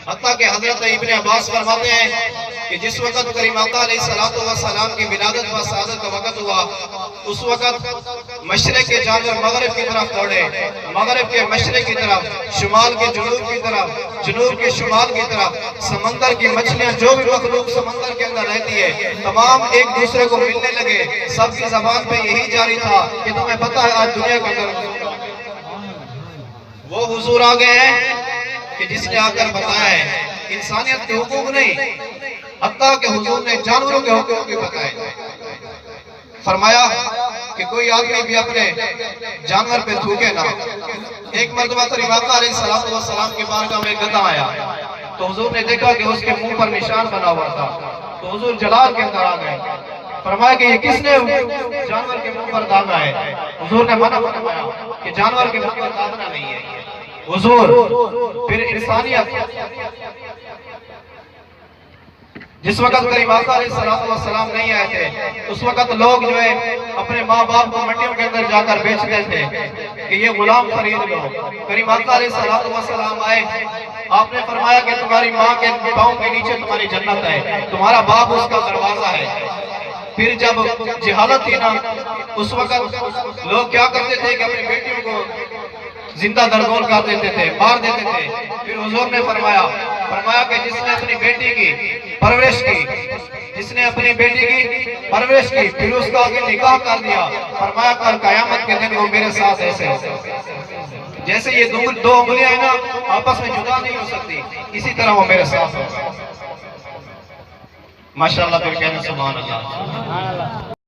حتیٰ کہ حضرت ابن عباس فرماتے ہیں کہ جس وقت کریم آقا علیہ السلام کی ولادت و سعادت کا وقت ہوا، اس وقت مشرق کے جانور مغرب کی طرف دوڑے، مغرب کے مشرق کی طرف، شمال کے جنوب کی طرف، جنوب کے شمال کی طرف، سمندر کی مچھلیاں جو بھی مخلوق سمندر کے اندر رہتی ہے تمام ایک دوسرے کو ملنے لگے۔ سب کی زبان پہ یہی جاری تھا کہ تمہیں پتہ ہے آج دنیا کے اندر وہ حضور آ گئے ہیں کہ جس نے آ کر بتایا ہے انسانیت کے حقوق نہیں، حتیٰ کہ حضور نے جانوروں کے حقوق بھی بتائے۔ فرمایا کہ کوئی آدمی بھی اپنے جانور پہ تھوکے نہ۔ ایک مرتبہ کریم آقا علیہ السلام کے بارگاہ میں گدھا آیا تو حضور نے دیکھا کہ اس کے منہ پر نشان بنا ہوا تھا، تو حضور جلال کے اندر آ گئے۔ فرمایا کہ یہ کس نے جانور کے منہ پر داغا ہے؟ حضور نے منع فرمایا کہ جانور کے منہ پر داغنا نہیں ہے۔ حضور پھر انسانیت، جس وقت کریم آقا علیہ السلام نہیں آئے تھے اس وقت لوگ جو ہے اپنے ماں باپ کو منڈیوں کے اندر جا کر بیچتے تھے کہ یہ غلام خرید لو۔ کریم آقا علیہ السلام آئے، آپ نے فرمایا کہ تمہاری ماں کے پاؤں کے نیچے تمہاری جنت ہے، تمہارا باپ اس کا دروازہ ہے۔ پھر جب جہالت تھی نا اس وقت لوگ کیا کرتے تھے کہ اپنی بیٹیوں کو زندہ درگور کر دیتے تھے، مار دیتے تھے۔ پھر حضور نے فرمایا کہ جس نے اپنی بیٹی کی پرورش کی، جس نے اپنی بیٹی کی پرورش کی پھر اس کا آگے نکاح کر دیا، فرمایا کل قیامت کے دن وہ میرے ساتھ ایسے جیسے یہ دو انگلیاں ہیں نا آپس میں جدا نہیں ہو سکتی، اسی طرح وہ میرے ساتھ ہو۔ ماشاءاللہ، پھر کہنا سبحان اللہ۔